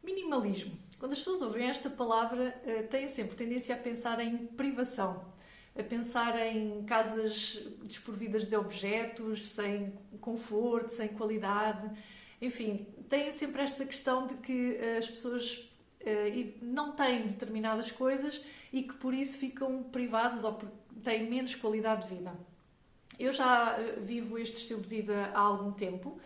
Minimalismo. Quando as pessoas ouvem esta palavra, têm sempre tendência a pensar em privação, a pensar em casas desprovidas de objetos, sem conforto, sem qualidade. Enfim, têm sempre esta questão de que as pessoas não têm determinadas coisas e que por isso ficam privados ou têm menos qualidade de vida. Eu já vivo este estilo de vida há algum tempo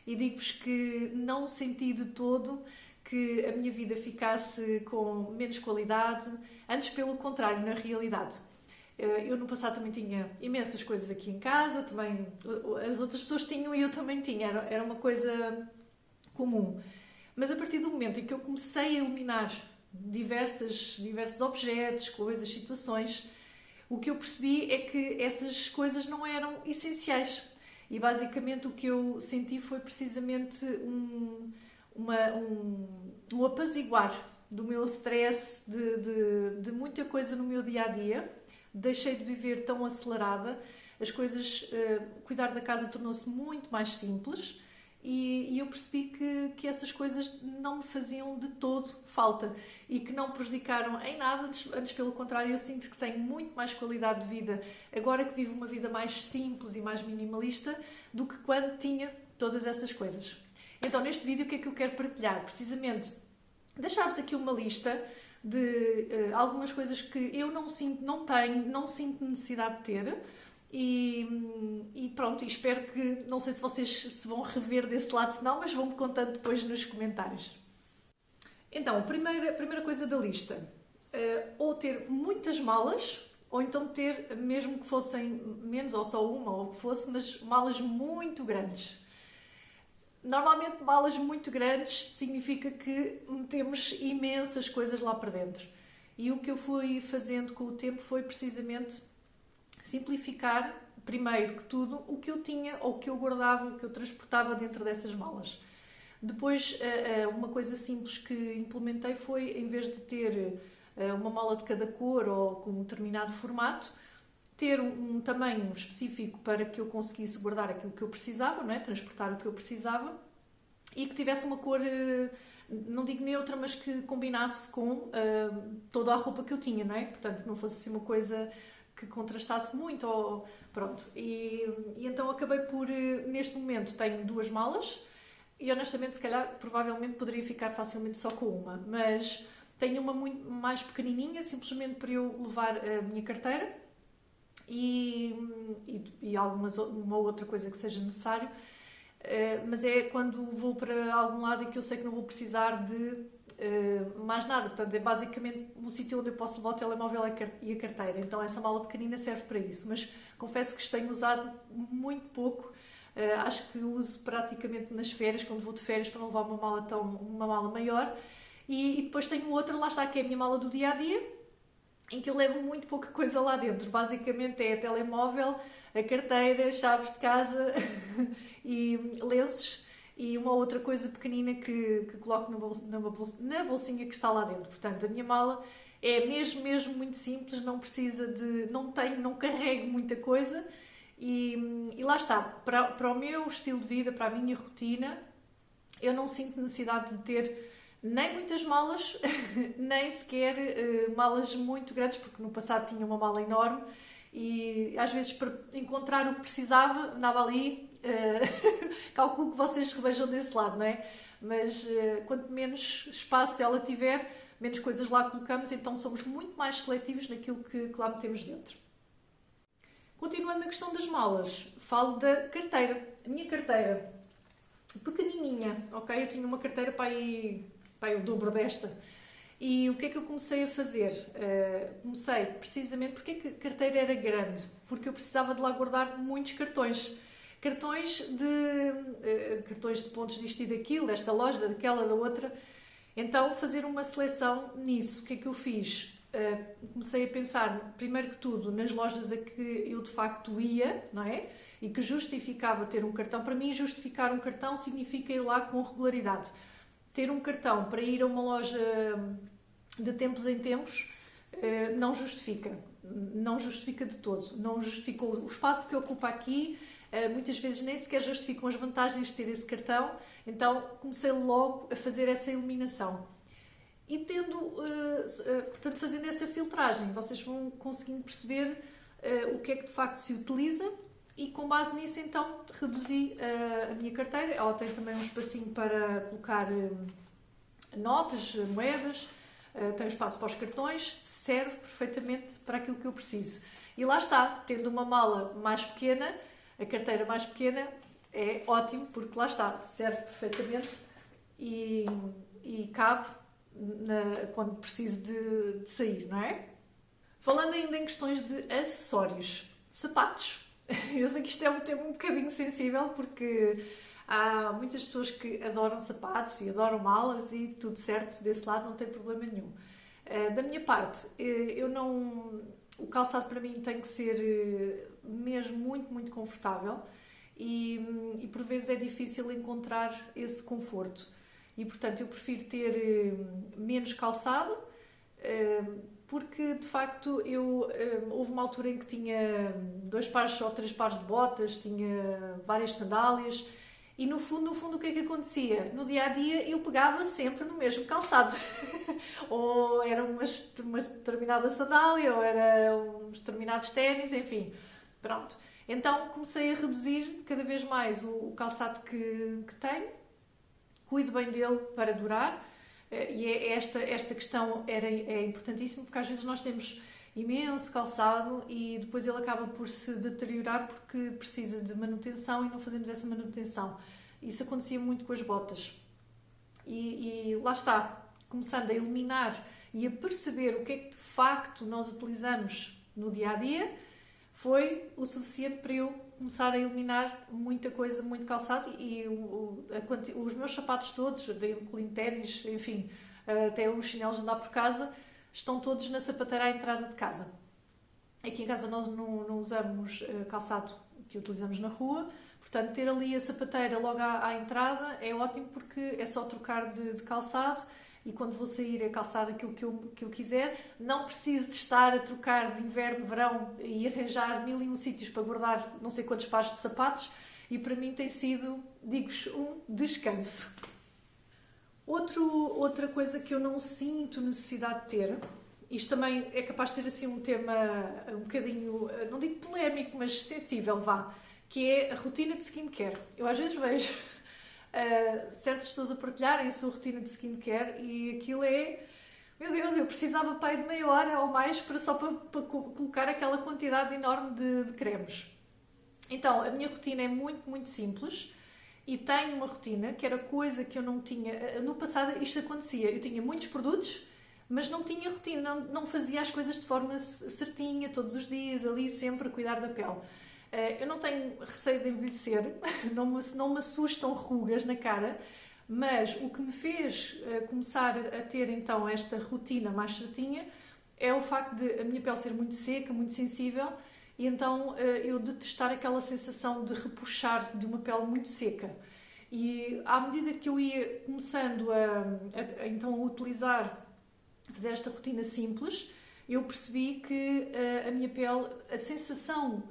e digo-vos que não senti de todo que a minha vida ficasse com menos qualidade, antes pelo contrário, na realidade. Eu no passado também tinha imensas coisas aqui em casa, também as outras pessoas tinham e eu também tinha, era uma coisa comum. Mas a partir do momento em que eu comecei a eliminar diversos objetos, coisas, situações, o que eu percebi é que essas coisas não eram essenciais. E basicamente o que eu senti foi precisamente um apaziguar do meu stress, de muita coisa no meu dia-a-dia. Deixei de viver tão acelerada, as coisas, cuidar da casa tornou-se muito mais simples e eu percebi que essas coisas não me faziam de todo falta e que não prejudicaram em nada, antes pelo contrário, eu sinto que tenho muito mais qualidade de vida agora que vivo uma vida mais simples e mais minimalista do que quando tinha todas essas coisas. Então, neste vídeo, o que é que eu quero partilhar? Precisamente, deixar-vos aqui uma lista de algumas coisas que eu não sinto necessidade de ter e pronto, e espero que, não sei se vocês se vão rever desse lado, se não, mas vão-me contando depois nos comentários. Então, a primeira coisa da lista, ou ter muitas malas, ou então ter, mesmo que fossem menos, ou só uma, ou o que fosse, mas malas muito grandes. Normalmente, malas muito grandes significa que metemos imensas coisas lá para dentro. E o que eu fui fazendo com o tempo foi precisamente simplificar, primeiro que tudo, o que eu tinha, ou o que eu guardava, o que eu transportava dentro dessas malas. Depois, uma coisa simples que implementei foi, em vez de ter uma mala de cada cor ou com um determinado formato, ter um tamanho específico para que eu conseguisse guardar aquilo que eu precisava, não é? Transportar o que eu precisava e que tivesse uma cor, não digo neutra, mas que combinasse com toda a roupa que eu tinha, não é? Portanto, que não fosse assim uma coisa que contrastasse muito, ou, pronto. E então acabei por, neste momento, tenho 2 malas e honestamente, se calhar, provavelmente poderia ficar facilmente só com uma, mas tenho uma muito mais pequenininha, simplesmente para eu levar a minha carteira e uma outra coisa que seja necessário, mas é quando vou para algum lado e que eu sei que não vou precisar de mais nada. Portanto, é basicamente um sítio onde eu posso levar o telemóvel e a carteira. Então essa mala pequenina serve para isso, mas confesso que os tenho usado muito pouco. Acho que uso praticamente nas férias, quando vou de férias, para não levar uma mala maior. E depois tenho outra, lá está, que é a minha mala do dia-a-dia, em que eu levo muito pouca coisa lá dentro. Basicamente é telemóvel, a carteira, chaves de casa e lenços e uma outra coisa pequenina que coloco na bolsinha que está lá dentro. Portanto, a minha mala é mesmo muito simples, não precisa de... não carrego muita coisa e lá está. Para o meu estilo de vida, para a minha rotina, eu não sinto necessidade de ter nem muitas malas, nem sequer malas muito grandes, porque no passado tinha uma mala enorme e às vezes para encontrar o que precisava, andava ali, calculo que vocês revejam desse lado, não é? Mas quanto menos espaço ela tiver, menos coisas lá colocamos, então somos muito mais seletivos naquilo que lá metemos dentro. Continuando na questão das malas, falo da carteira. A minha carteira, pequenininha, ok? Eu tinha uma carteira para aí o dobro desta. E o que é que eu comecei a fazer? Comecei precisamente porque a carteira era grande, porque eu precisava de lá guardar muitos cartões. Cartões de pontos disto e daquilo, desta loja, daquela, da outra. Então, fazer uma seleção nisso. O que é que eu fiz? Comecei a pensar, primeiro que tudo, nas lojas a que eu de facto ia, não é? E que justificava ter um cartão. Para mim, justificar um cartão significa ir lá com regularidade. Ter um cartão para ir a uma loja de tempos em tempos não justifica de todo. Não justifica o espaço que ocupa aqui, muitas vezes nem sequer justificam as vantagens de ter esse cartão, então comecei logo a fazer essa eliminação. E portanto, fazendo essa filtragem, vocês vão conseguindo perceber o que é que de facto se utiliza e com base nisso então reduzi a minha carteira. Ela tem também um espacinho para colocar notas, moedas, tem um espaço para os cartões, serve perfeitamente para aquilo que eu preciso. E lá está, tendo uma mala mais pequena, a carteira mais pequena, é ótimo, porque lá está, serve perfeitamente e cabe quando preciso de sair, não é? Falando ainda em questões de acessórios, sapatos. Eu sei que isto é um tema um bocadinho sensível, porque há muitas pessoas que adoram sapatos e adoram malas e tudo certo, desse lado não tem problema nenhum. Da minha parte, o calçado para mim tem que ser mesmo muito, muito confortável e por vezes é difícil encontrar esse conforto. E portanto eu prefiro ter menos calçado, porque de facto houve uma altura em que tinha 2 pares ou 3 pares de botas, tinha várias sandálias e no fundo o que é que acontecia? No dia a dia eu pegava sempre no mesmo calçado. Ou era uma determinada sandália, ou era uns determinados ténis, enfim, pronto. Então comecei a reduzir cada vez mais o calçado que tenho, cuido bem dele para durar. E esta questão é importantíssima, porque às vezes nós temos imenso calçado e depois ele acaba por se deteriorar porque precisa de manutenção e não fazemos essa manutenção. Isso acontecia muito com as botas. E lá está, começando a eliminar e a perceber o que é que de facto nós utilizamos no dia-a-dia, foi o suficiente para eu começar a eliminar muita coisa, muito calçado e os meus sapatos todos, incluindo ténis, enfim, até os chinelos de andar por casa, estão todos na sapateira à entrada de casa. Aqui em casa nós não usamos calçado que utilizamos na rua, portanto ter ali a sapateira logo à entrada é ótimo porque é só trocar de calçado e quando vou sair é calçar aquilo que eu quiser. Não preciso de estar a trocar de inverno, verão e arranjar 1001 sítios para guardar não sei quantos pares de sapatos e para mim tem sido, digo-vos, um descanso. Outra coisa que eu não sinto necessidade de ter, isto também é capaz de ser assim um tema um bocadinho, não digo polémico, mas sensível, vá, que é a rotina de skincare. Eu às vezes vejo certas pessoas a partilharem a sua rotina de skincare e aquilo é, meu Deus, eu precisava para de meia hora ou mais só para colocar aquela quantidade enorme de cremes. Então, a minha rotina é muito, muito simples e tenho uma rotina que era coisa que eu não tinha. No passado isto acontecia, eu tinha muitos produtos, mas não tinha rotina, não fazia as coisas de forma certinha, todos os dias, ali sempre a cuidar da pele. Eu não tenho receio de envelhecer, não me assustam rugas na cara, mas o que me fez começar a ter então esta rotina mais certinha é o facto de a minha pele ser muito seca, muito sensível, e então eu detestar aquela sensação de repuxar de uma pele muito seca. E à medida que eu ia começando então a utilizar, a fazer esta rotina simples, eu percebi que a minha pele, a sensação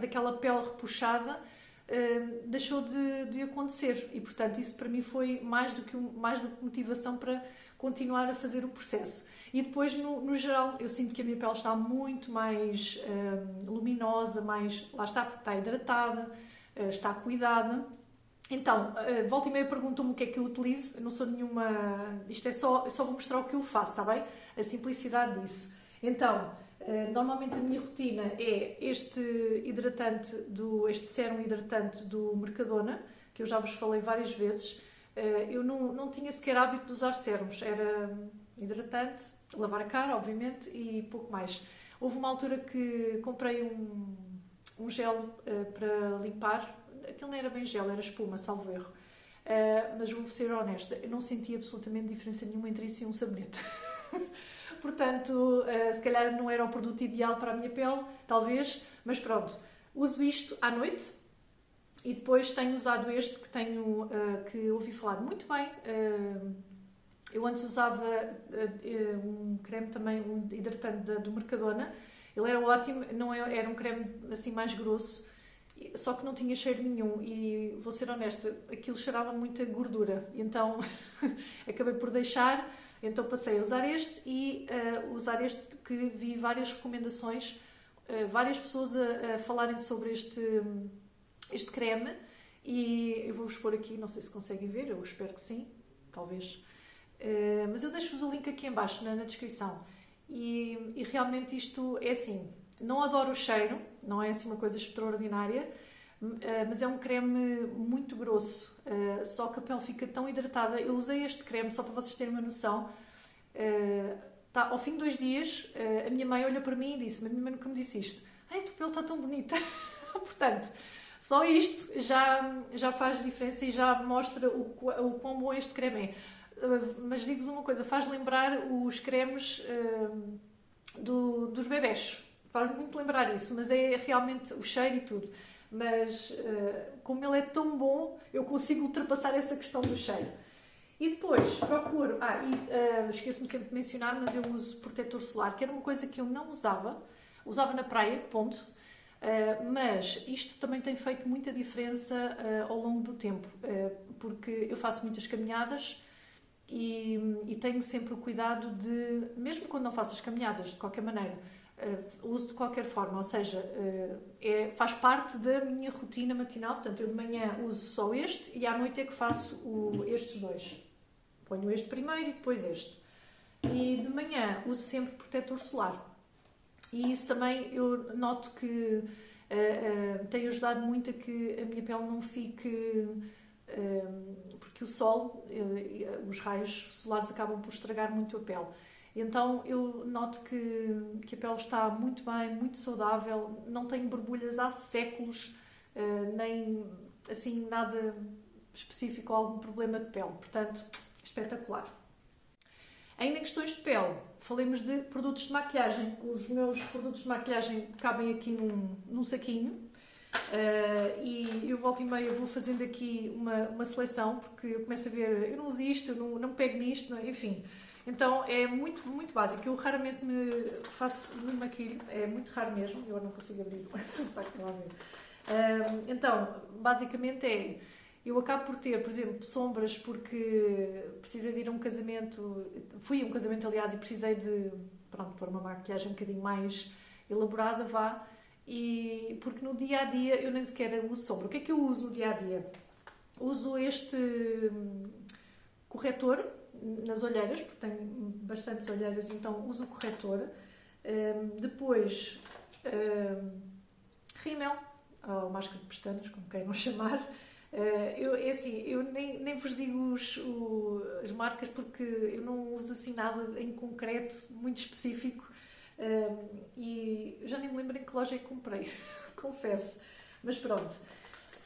daquela pele repuxada deixou de acontecer e, portanto, isso para mim foi mais do que motivação para continuar a fazer o processo. E depois, no geral, eu sinto que a minha pele está muito mais luminosa, lá está, porque está hidratada, está cuidada. Então, volta e meia perguntam-me o que é que eu utilizo. Eu não sou nenhuma... Isto eu só vou mostrar o que eu faço, está bem? A simplicidade disso. Então, normalmente a minha rotina é este sérum hidratante do Mercadona, que eu já vos falei várias vezes. Eu não tinha sequer hábito de usar sérums. Era hidratante, lavar a cara, obviamente, e pouco mais. Houve uma altura que comprei um gel para limpar. Aquilo não era bem gel, era espuma, salvo erro. Mas vou ser honesta, eu não senti absolutamente diferença nenhuma entre isso e um sabonete. Portanto, se calhar não era o produto ideal para a minha pele, talvez, mas pronto. Uso isto à noite e depois tenho usado este que ouvi falar muito bem. Eu antes usava um creme também, um hidratante do Mercadona. Ele era ótimo, não era um creme assim mais grosso. só que não tinha cheiro nenhum e vou ser honesta, aquilo cheirava muita gordura, e então acabei por deixar, então passei a usar este e usar este que vi várias recomendações, várias pessoas a falarem sobre este creme, e eu vou-vos pôr aqui, não sei se conseguem ver, eu espero que sim, talvez, mas eu deixo-vos o link aqui em baixo na descrição, e realmente isto é assim, não adoro o cheiro, não é assim uma coisa extraordinária, mas é um creme muito grosso, só que a pele fica tão hidratada. Eu usei este creme, só para vocês terem uma noção, ao fim de 2 dias, a minha mãe olhou para mim e disse-me, a minha mãe nunca me disse isto, ai, a tua pele está tão bonita. Portanto, só isto já faz diferença e já mostra o quão bom este creme é. Mas digo-vos uma coisa, faz lembrar os cremes dos bebés. Faz muito lembrar isso, mas é realmente o cheiro e tudo. Mas como ele é tão bom, eu consigo ultrapassar essa questão do cheiro. E depois procuro... esqueço-me sempre de mencionar, mas eu uso protetor solar, que era uma coisa que eu não usava. Usava na praia, ponto. Mas isto também tem feito muita diferença ao longo do tempo. Porque eu faço muitas caminhadas e tenho sempre o cuidado de... Mesmo quando não faço as caminhadas, de qualquer maneira... uso de qualquer forma, ou seja, faz parte da minha rotina matinal, portanto eu de manhã uso só este e à noite é que faço estes dois. Ponho este primeiro e depois este. E de manhã uso sempre protetor solar. E isso também eu noto que tem ajudado muito a que a minha pele não fique... porque o sol, os raios solares acabam por estragar muito a pele. Então eu noto que a pele está muito bem, muito saudável, não tenho borbulhas há séculos, nem assim nada específico ou algum problema de pele, portanto, espetacular. Ainda em questões de pele, falemos de produtos de maquilhagem. Os meus produtos de maquilhagem cabem aqui num saquinho, e eu volta e meia vou fazendo aqui uma seleção, porque eu começo a ver, eu não uso isto, eu não pego nisto, enfim... Então é muito, muito básico. Eu raramente me maquilho, é muito raro mesmo. Eu não consigo abrir o saco para lá ver. Então, basicamente eu acabo por ter, por exemplo, sombras porque precisei de ir a um casamento, fui a um casamento aliás e precisei de, pôr uma maquilhagem um bocadinho mais elaborada, e porque no dia a dia eu nem sequer uso sombra. O que é que eu uso no dia a dia? Uso este corretor nas olheiras, porque tenho bastantes olheiras, então uso o corretor. Depois, rímel, ou máscara de pestanas, como queiram chamar. Eu nem vos digo as marcas, porque eu não uso assim nada em concreto, muito específico, e já nem me lembro em que loja é que comprei, confesso. Mas pronto.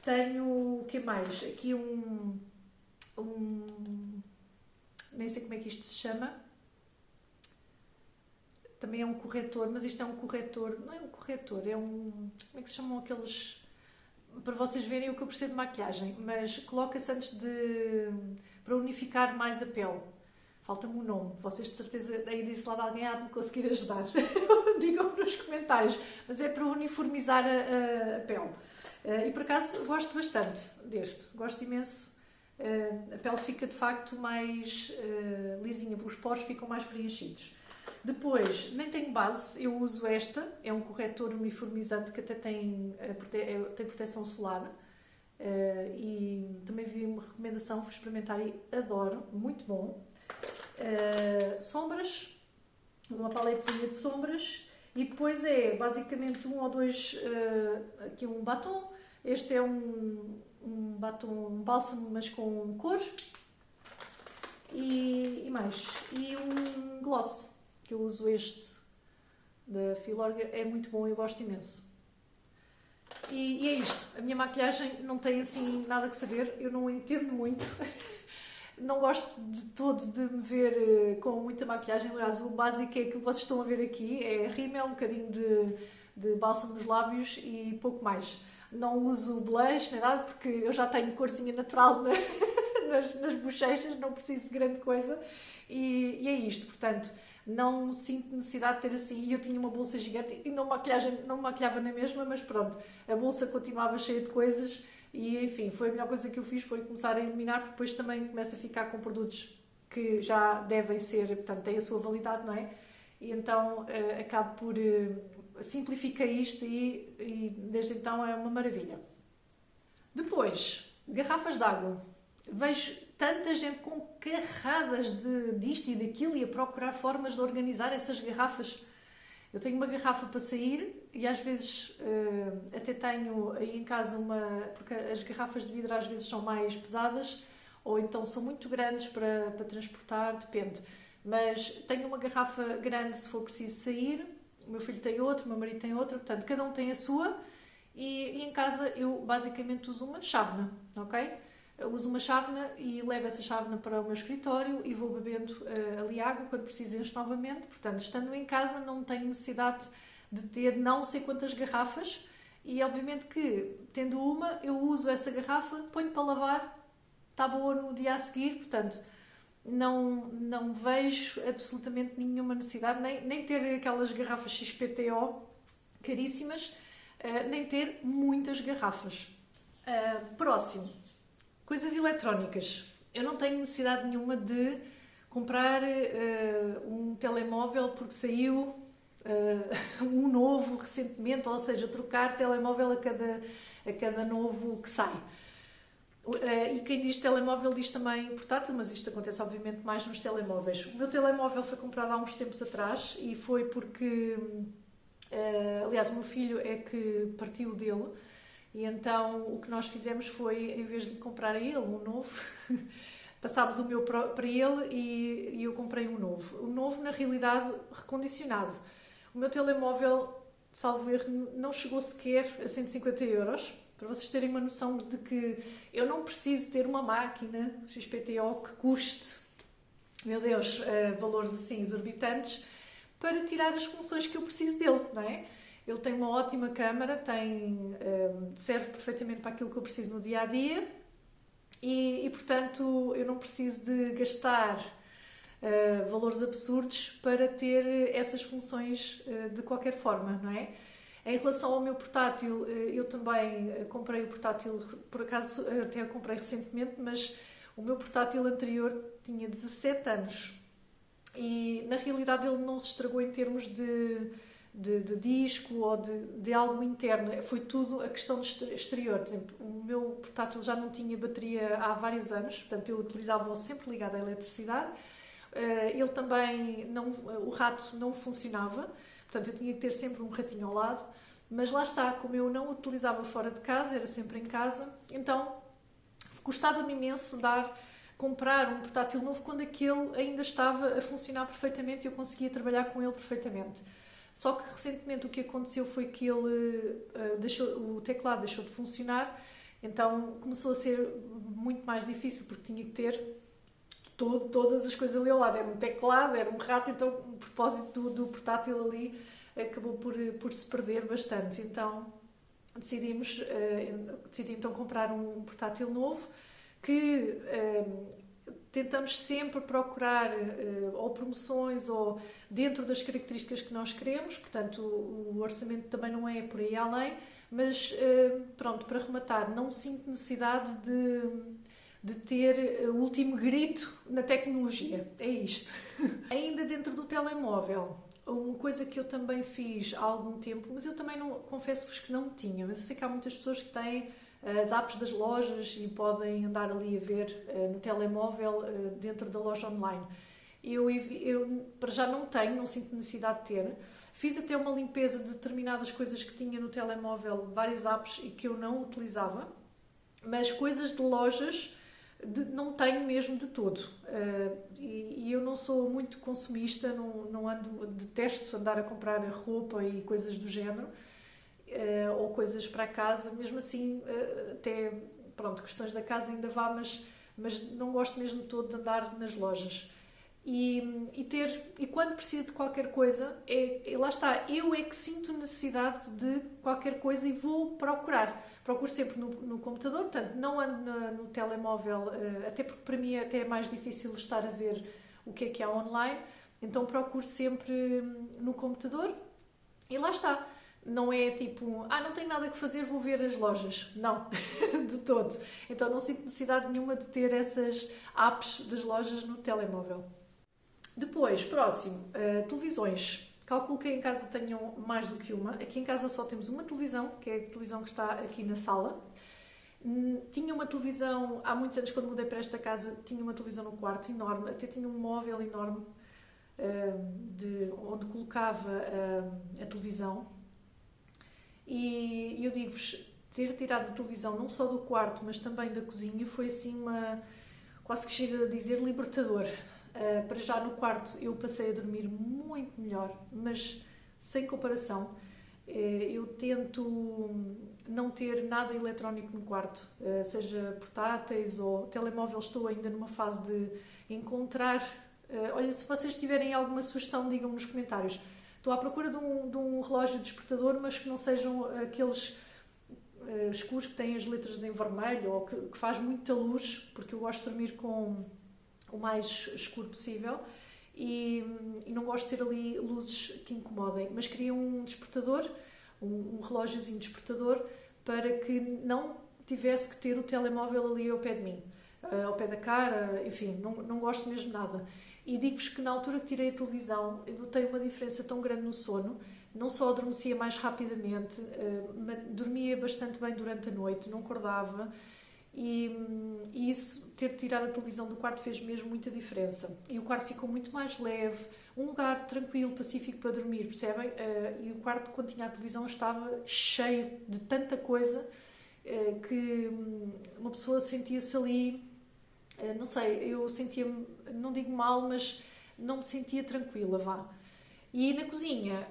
Tenho, o que mais? Aqui nem sei como é que isto se chama, também é um corretor, mas isto é um corretor, não é um corretor, é como é que se chamam aqueles, para vocês verem o que eu percebo de maquilhagem, mas coloca-se para unificar mais a pele. Falta-me o nome, vocês de certeza aí desse lado alguém há de me conseguir ajudar, digam nos comentários, mas é para uniformizar a pele. E por acaso gosto bastante deste, gosto imenso. A pele fica de facto mais lisinha, os poros ficam mais preenchidos. Depois, nem tenho base, eu uso esta, é um corretor uniformizante que até tem proteção solar, e também vi uma recomendação, fui experimentar e adoro, muito bom. Sombras, uma paletezinha de sombras, e depois é basicamente um ou dois, aqui um batom, este é um batom, um bálsamo, mas com cor, e mais, e um gloss, que eu uso este, da Filorga, é muito bom, eu gosto imenso. E é isto, a minha maquilhagem não tem assim nada que saber, eu não entendo muito, não gosto de todo de me ver com muita maquilhagem, aliás o básico é aquilo que vocês estão a ver aqui, é rímel, um bocadinho de bálsamo nos lábios e pouco mais. Não uso blush nem nada porque eu já tenho corzinha natural nas bochechas, não preciso de grande coisa e é isto, portanto, não sinto necessidade de ter assim, e eu tinha uma bolsa gigante e não me maquilhava na mesma, mas pronto, a bolsa continuava cheia de coisas e enfim, foi a melhor coisa que eu fiz, foi começar a eliminar, porque depois também começo a ficar com produtos que já devem ser, portanto, têm a sua validade, não é? E então acabo por simplificar isto e desde então é uma maravilha. Depois, garrafas de água. Vejo tanta gente com carradas disto e daquilo e a procurar formas de organizar essas garrafas. Eu tenho uma garrafa para sair e às vezes até tenho aí em casa porque as garrafas de vidro às vezes são mais pesadas ou então são muito grandes para transportar, depende. Mas tenho uma garrafa grande se for preciso sair, o meu filho tem outra, o meu marido tem outra, portanto cada um tem a sua e em casa eu basicamente uso uma chávena, ok? Eu uso uma chávena e levo essa chávena para o meu escritório e vou bebendo ali água quando preciso encho novamente, portanto estando em casa não tenho necessidade de ter não sei quantas garrafas e obviamente que tendo uma eu uso essa garrafa, ponho para lavar, está boa no dia a seguir, portanto não vejo absolutamente nenhuma necessidade, nem ter aquelas garrafas XPTO caríssimas, nem ter muitas garrafas. Próximo, coisas eletrónicas. Eu não tenho necessidade nenhuma de comprar um telemóvel porque saiu um novo recentemente, ou seja, trocar telemóvel a cada novo que sai. E quem diz telemóvel diz também portátil, mas isto acontece obviamente mais nos telemóveis. O meu telemóvel foi comprado há uns tempos atrás e foi porque, aliás, o meu filho é que partiu dele e então o que nós fizemos foi, em vez de comprar a ele um novo, passámos o meu para ele e eu comprei um novo. O novo, na realidade, recondicionado. O meu telemóvel, salvo erro, não chegou sequer a 150 euros. Para vocês terem uma noção de que eu não preciso ter uma máquina XPTO que custe, meu Deus, valores assim exorbitantes, para tirar as funções que eu preciso dele, não é? Ele tem uma ótima câmara, serve perfeitamente para aquilo que eu preciso no dia-a-dia e portanto, eu não preciso de gastar valores absurdos para ter essas funções de qualquer forma, não é? Em relação ao meu portátil, eu também comprei o portátil, por acaso até comprei recentemente, mas o meu portátil anterior tinha 17 anos e na realidade ele não se estragou em termos de disco ou de algo interno, foi tudo a questão exterior. Por exemplo, o meu portátil já não tinha bateria há vários anos, portanto eu utilizava-o sempre ligado à eletricidade. Ele também, o rato não funcionava, portanto eu tinha que ter sempre um ratinho ao lado, mas lá está, como eu não o utilizava fora de casa, era sempre em casa, então custava-me imenso comprar um portátil novo quando aquele ainda estava a funcionar perfeitamente e eu conseguia trabalhar com ele perfeitamente. Só que recentemente o que aconteceu foi que o teclado deixou de funcionar, então começou a ser muito mais difícil porque tinha que ter todas as coisas ali ao lado. Era um teclado, era um rato, então o propósito do portátil ali acabou por se perder bastante. Então decidi então comprar um portátil novo que tentamos sempre procurar ou promoções ou dentro das características que nós queremos, portanto o orçamento também não é por aí além, mas pronto, para rematar, não sinto necessidade de ter o último grito na tecnologia, é isto. Ainda dentro do telemóvel, uma coisa que eu também fiz há algum tempo, mas eu também não, confesso-vos que não tinha, mas eu sei que há muitas pessoas que têm as apps das lojas e podem andar ali a ver no telemóvel dentro da loja online. Eu para já não sinto necessidade de ter. Fiz até uma limpeza de determinadas coisas que tinha no telemóvel, várias apps e que eu não utilizava, mas coisas de lojas não tenho mesmo de todo. E eu não sou muito consumista, detesto andar a comprar roupa e coisas do género. Ou coisas para a casa, mesmo assim, até, pronto, questões da casa ainda vá, mas não gosto mesmo todo de andar nas lojas. e quando preciso de qualquer coisa, lá está, eu é que sinto necessidade de qualquer coisa e vou procurar. Procuro sempre no computador, portanto, não ando no telemóvel, até porque para mim até é mais difícil estar a ver o que há online, então procuro sempre no computador e lá está. Não é tipo, não tenho nada que fazer, vou ver as lojas. Não, de todo. Então não sinto necessidade nenhuma de ter essas apps das lojas no telemóvel. Depois, próximo, televisões. Calculo que em casa tenham mais do que uma. Aqui em casa só temos uma televisão, que é a televisão que está aqui na sala. Tinha uma televisão, há muitos anos quando mudei para esta casa, tinha uma televisão no quarto enorme, até tinha um móvel enorme onde colocava a televisão. E eu digo-vos, ter tirado a televisão não só do quarto, mas também da cozinha, foi assim quase que chega a dizer libertador. Para já no quarto eu passei a dormir muito melhor, mas sem comparação. Eu tento não ter nada eletrónico no quarto, seja portáteis ou telemóvel. Estou ainda numa fase de encontrar. Olha, se vocês tiverem alguma sugestão, digam-me nos comentários. Estou à procura de um relógio despertador, mas que não sejam aqueles escuros que têm as letras em vermelho ou que faz muita luz, porque eu gosto de dormir com o mais escuro possível e não gosto de ter ali luzes que incomodem, mas queria um despertador, um relógiozinho despertador, para que não tivesse que ter o telemóvel ali ao pé de mim, ao pé da cara, enfim, não gosto mesmo nada. E digo-vos que na altura que tirei a televisão, eu notei uma diferença tão grande no sono, não só adormecia mais rapidamente, dormia bastante bem durante a noite, não acordava. E isso, ter tirado a televisão do quarto fez mesmo muita diferença. E o quarto ficou muito mais leve, um lugar tranquilo, pacífico para dormir, percebem? E o quarto, quando tinha a televisão, estava cheio de tanta coisa que uma pessoa sentia-se ali, não sei, eu sentia-me, não digo mal, mas não me sentia tranquila, vá. E na cozinha,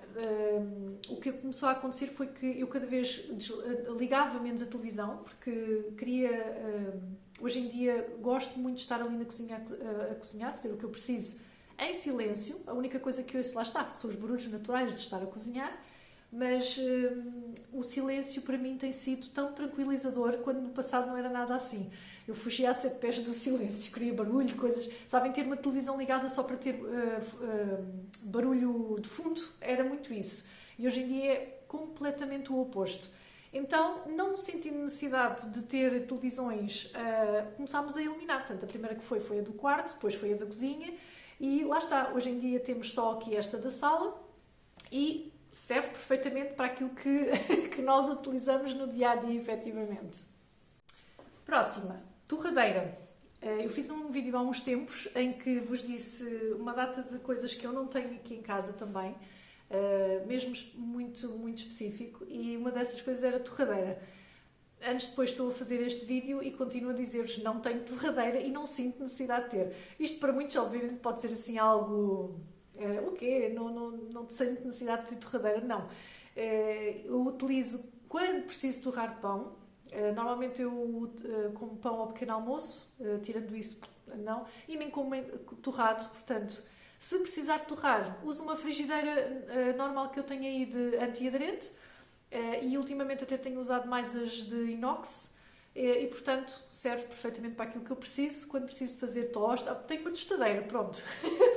o que começou a acontecer foi que eu cada vez ligava menos a televisão, porque hoje em dia gosto muito de estar ali na cozinha a cozinhar, fazer o que eu preciso em silêncio. A única coisa que ouço, lá está, são os barulhos naturais de estar a cozinhar, mas o silêncio para mim tem sido tão tranquilizador, quando no passado não era nada assim. Eu fugia a 7 pés do silêncio, queria barulho, coisas... Sabem, ter uma televisão ligada só para ter barulho de fundo, era muito isso. E hoje em dia é completamente o oposto. Então, não sentindo necessidade de ter televisões, começámos a eliminar. Portanto, a primeira que foi a do quarto, depois foi a da cozinha, e lá está. Hoje em dia temos só aqui esta da sala, e serve perfeitamente para aquilo que nós utilizamos no dia-a-dia, efetivamente. Próxima. Torradeira. Eu fiz um vídeo há uns tempos em que vos disse uma data de coisas que eu não tenho aqui em casa também, mesmo muito, muito específico, e uma dessas coisas era torradeira. Depois estou a fazer este vídeo e continuo a dizer-vos, não tenho torradeira e não sinto necessidade de ter. Isto para muitos, obviamente, pode ser assim algo... o quê? Não sinto necessidade de ter torradeira? Não. Eu utilizo quando preciso torrar pão. Normalmente eu como pão ao pequeno almoço, tirando isso, não, e nem como torrado, portanto, se precisar de torrar, uso uma frigideira normal que eu tenho aí de antiaderente, e ultimamente até tenho usado mais as de inox, e portanto serve perfeitamente para aquilo que eu preciso, quando preciso de fazer tosta. Tenho uma tostadeira, pronto,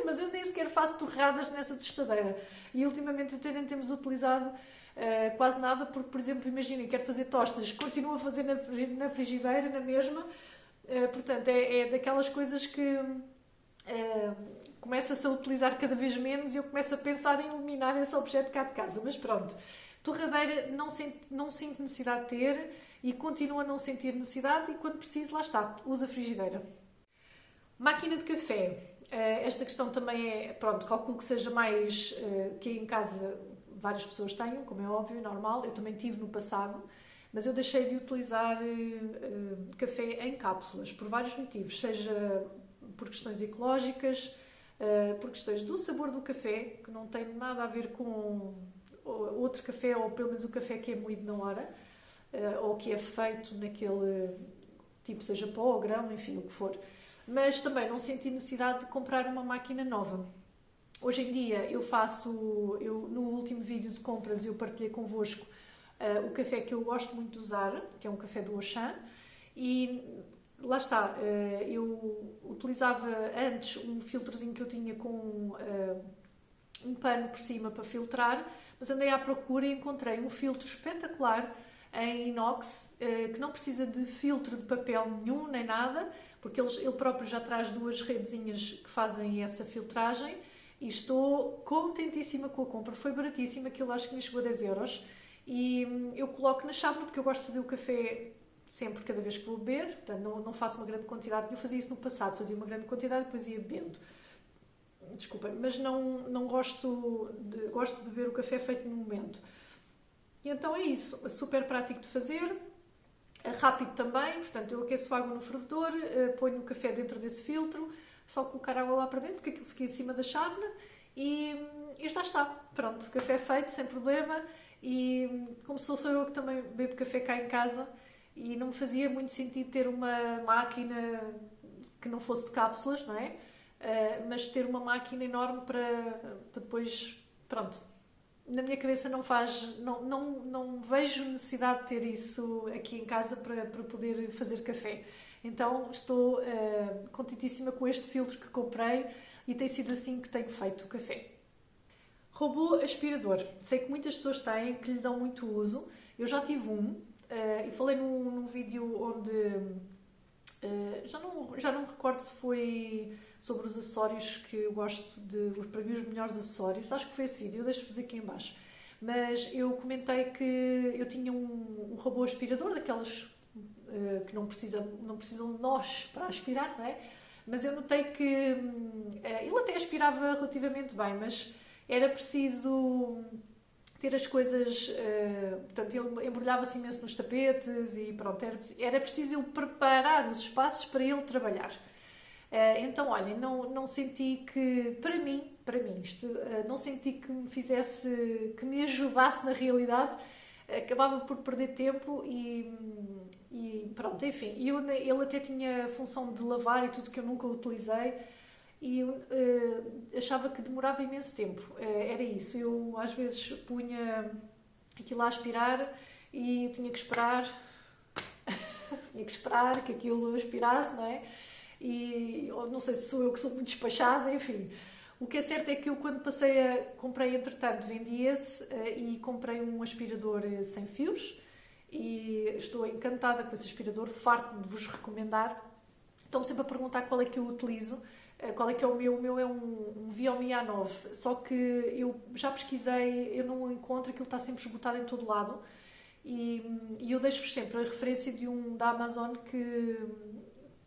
mas eu nem sequer faço torradas nessa tostadeira, e ultimamente até nem temos utilizado quase nada, porque, por exemplo, imaginem, quero fazer tostas, continuo a fazer na frigideira, na mesma, portanto, é daquelas coisas que começa-se a utilizar cada vez menos e eu começo a pensar em eliminar esse objeto cá de casa, mas pronto. Torradeira não sinto necessidade de ter e continuo a não sentir necessidade, e quando preciso, lá está, uso a frigideira. Máquina de café. Esta questão também é, pronto, calculo que seja mais que em casa várias pessoas tenham, como é óbvio, normal. Eu também tive no passado, mas eu deixei de utilizar café em cápsulas, por vários motivos, seja por questões ecológicas, por questões do sabor do café, que não tem nada a ver com outro café, ou pelo menos o café que é moído na hora, ou que é feito naquele tipo, seja pó ou grão, enfim, o que for. mas também não senti necessidade de comprar uma máquina nova. Hoje em dia no último vídeo de compras eu partilhei convosco o café que eu gosto muito de usar, que é um café do Auchan, e lá está, eu utilizava antes um filtrozinho que eu tinha com um pano por cima para filtrar, mas andei à procura e encontrei um filtro espetacular em inox, que não precisa de filtro de papel nenhum, nem nada, porque ele próprio já traz duas redezinhas que fazem essa filtragem, e estou contentíssima com a compra. Foi baratíssima, aquilo acho que me chegou a 10 euros, e eu coloco na chávena porque eu gosto de fazer o café sempre, cada vez que vou beber, portanto não faço uma grande quantidade. Eu fazia isso no passado, fazia uma grande quantidade e depois ia bebendo. Desculpem, mas não gosto de beber o café feito no momento. E então é isso, é super prático de fazer, é rápido também, portanto eu aqueço água no fervedor, ponho o café dentro desse filtro, só colocar água lá para dentro, porque aquilo fica em cima da chávena, e já está, pronto, o café é feito, sem problema, e como sou eu que também bebo café cá em casa, e não me fazia muito sentido ter uma máquina que não fosse de cápsulas, não é? Mas ter uma máquina enorme para depois, pronto, na minha cabeça não vejo necessidade de ter isso aqui em casa para poder fazer café. Então estou contentíssima com este filtro que comprei e tem sido assim que tenho feito o café. Robô aspirador. Sei que muitas pessoas têm, que lhe dão muito uso. Eu já tive um e falei num vídeo onde já não me recordo se foi sobre os acessórios que eu gosto para mim os melhores acessórios. Acho que foi esse vídeo, eu deixo fazer aqui em baixo. Mas eu comentei que eu tinha um robô aspirador, daqueles que não precisam de nós para aspirar, não é? Mas eu notei que ele até aspirava relativamente bem, mas era preciso ter as coisas, portanto ele embrulhava-se imenso nos tapetes e pronto, era preciso eu preparar os espaços para ele trabalhar. Então, olhem, não senti que, para mim isto, não senti que que me ajudasse na realidade, acabava por perder tempo e pronto, enfim, ele até tinha a função de lavar e tudo que eu nunca utilizei, e eu achava que demorava imenso tempo, era isso, eu às vezes punha aquilo a aspirar e tinha que esperar que aquilo aspirasse, não é? E não sei se sou eu que sou muito despachada, enfim. O que é certo é que eu quando comprei entretanto, vendi esse e comprei um aspirador sem fios e estou encantada com esse aspirador, farto de vos recomendar. Estão-me sempre a perguntar qual é que eu utilizo. Qual é que é o meu? O meu é um Viomi A9, só que eu já pesquisei, eu não encontro, aquilo está sempre esgotado em todo lado, e eu deixo-vos sempre a referência de um da Amazon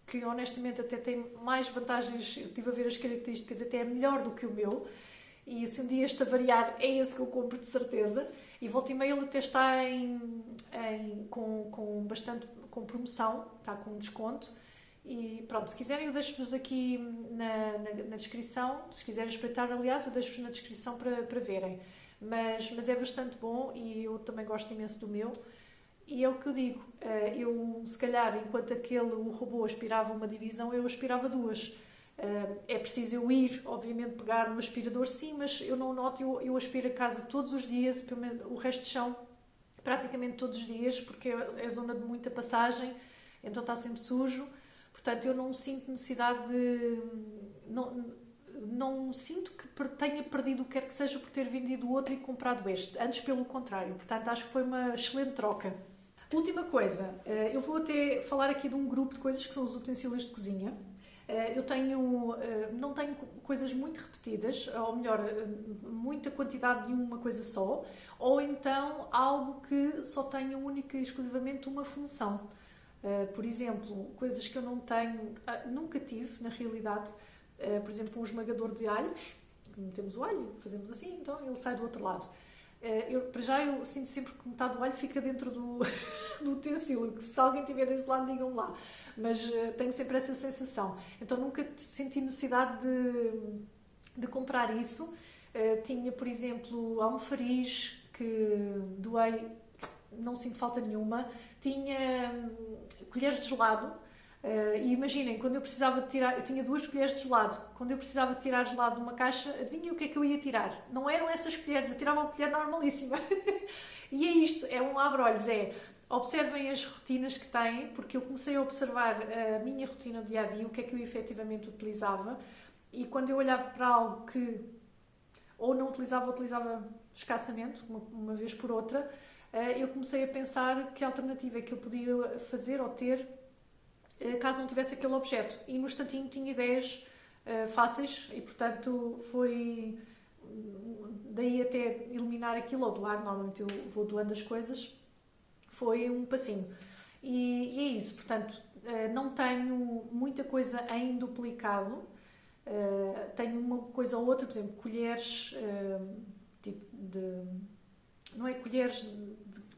que honestamente até tem mais vantagens, eu estive a ver as características, até é melhor do que o meu, e se um dia este a variar, é esse que eu compro de certeza, e volta e meia ele até está com promoção, está com desconto. E pronto, se quiserem eu deixo-vos aqui na descrição, se quiserem espreitar, aliás, eu deixo-vos na descrição para verem, mas é bastante bom e eu também gosto imenso do meu, e é o que eu digo, eu se calhar enquanto o robô aspirava uma divisão, eu aspirava duas. É preciso eu ir, obviamente, pegar um aspirador sim, mas eu não noto, eu aspiro a casa todos os dias, pelo menos o resto de chão praticamente todos os dias, porque é zona de muita passagem, então está sempre sujo. Portanto, eu não sinto necessidade de... Não sinto que tenha perdido o que quer que seja por ter vendido o outro e comprado este. Antes, pelo contrário. Portanto, acho que foi uma excelente troca. Última coisa. Eu vou até falar aqui de um grupo de coisas que são os utensílios de cozinha. Eu não tenho coisas muito repetidas, ou melhor, muita quantidade de uma coisa só, ou então algo que só tenha única e exclusivamente uma função. Por exemplo, coisas que eu não tenho, nunca tive na realidade, por exemplo, um esmagador de alhos, metemos o alho, fazemos assim, então ele sai do outro lado. Para já eu sinto sempre que metade do alho fica dentro do utensílio, que se alguém estiver desse lado digam lá, mas tenho sempre essa sensação. Então nunca senti necessidade de comprar isso. Tinha, por exemplo, almofariz que doei, não sinto falta nenhuma. Tinha colheres de gelado, E imaginem, quando eu precisava de tirar, eu tinha 2 colheres de gelado, quando eu precisava de tirar gelado de uma caixa, adivinhem o que é que eu ia tirar? Não eram essas colheres, eu tirava uma colher normalíssima. E é isto, é um abre-olhos, observem as rotinas que têm, porque eu comecei a observar a minha rotina do dia-a-dia, o que é que eu efetivamente utilizava, e quando eu olhava para algo que ou não utilizava, ou utilizava escassamente, uma vez por outra, eu comecei a pensar que alternativa é que eu podia fazer ou ter caso não tivesse aquele objeto. E no instantinho tinha ideias fáceis e, portanto, foi daí até eliminar aquilo ou doar. Normalmente eu vou doando as coisas. Foi um passinho. E é isso. Portanto, não tenho muita coisa em duplicado. Tenho uma coisa ou outra, por exemplo, colheres tipo de... Não é colheres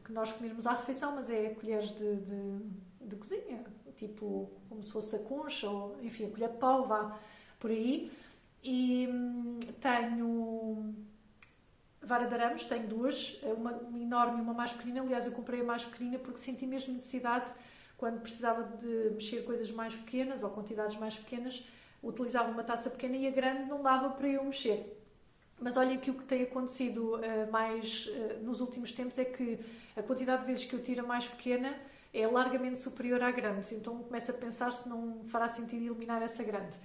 que nós comermos à refeição, mas é colheres de cozinha, tipo como se fosse a concha, ou enfim, a colher de pau, vá por aí. E tenho vara de arames, tenho 2, uma enorme e uma mais pequenina. Aliás, eu comprei a mais pequenina porque senti mesmo necessidade, quando precisava de mexer coisas mais pequenas ou quantidades mais pequenas, utilizava uma taça pequena e a grande não dava para eu mexer. Mas olhem que o que tem acontecido mais nos últimos tempos é que a quantidade de vezes que eu tiro a mais pequena é largamente superior à grande. Então começo a pensar se não fará sentido eliminar essa grande.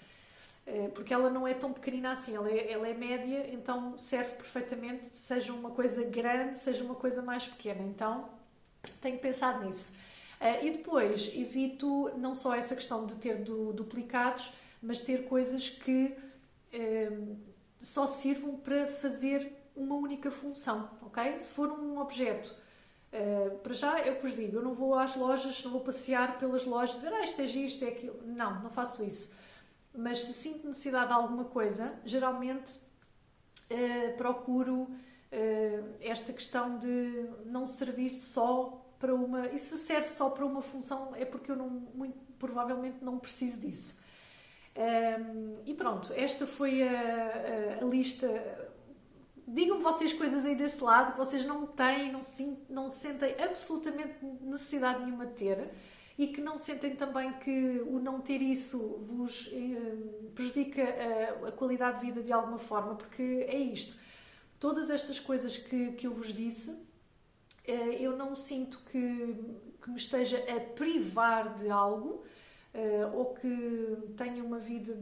Porque ela não é tão pequenina assim, ela é média, então serve perfeitamente, seja uma coisa grande, seja uma coisa mais pequena. Então tenho pensado nisso. E depois evito não só essa questão de ter duplicados, mas ter coisas que só sirvam para fazer uma única função, ok? Se for um objeto, para já é o que vos digo, eu não vou às lojas, não vou passear pelas lojas, ver isto é giro, isto é aquilo. Não faço isso. Mas se sinto necessidade de alguma coisa, geralmente procuro esta questão de não servir só para uma... E se serve só para uma função é porque eu muito provavelmente não preciso disso. E pronto, esta foi a lista. Digam-me vocês coisas aí desse lado que vocês não têm, não sentem absolutamente necessidade nenhuma de ter, e que não sentem também que o não ter isso vos prejudica a qualidade de vida de alguma forma, porque é isto. Todas estas coisas que eu vos disse, eu não sinto que me esteja a privar de algo, ou que tenha uma vida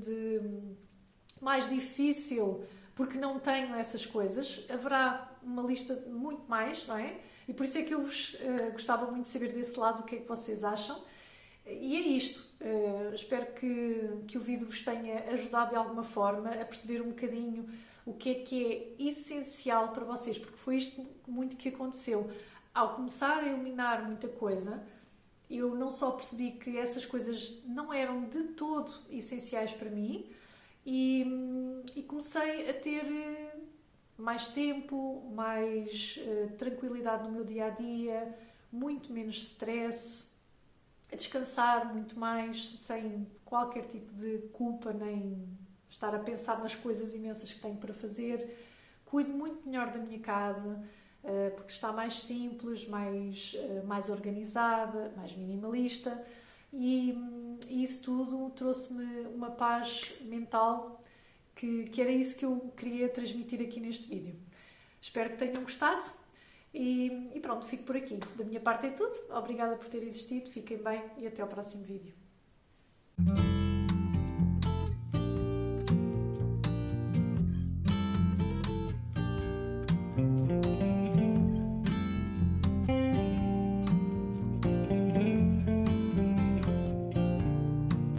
mais difícil porque não tenho essas coisas. Haverá uma lista muito mais, não é? E por isso é que eu vos gostava muito de saber desse lado o que é que vocês acham. E é isto. Espero que o vídeo vos tenha ajudado de alguma forma a perceber um bocadinho o que é essencial para vocês, porque foi isto muito que aconteceu. Ao começar a eliminar muita coisa, eu não só percebi que essas coisas não eram de todo essenciais para mim e comecei a ter mais tempo, mais tranquilidade no meu dia-a-dia, muito menos stress, a descansar muito mais, sem qualquer tipo de culpa, nem estar a pensar nas coisas imensas que tenho para fazer. Cuido muito melhor da minha casa, porque está mais simples, mais organizada, mais minimalista, e isso tudo trouxe-me uma paz mental que era isso que eu queria transmitir aqui neste vídeo. Espero que tenham gostado e pronto, fico por aqui. Da minha parte é tudo. Obrigada por ter existido, fiquem bem e até ao próximo vídeo.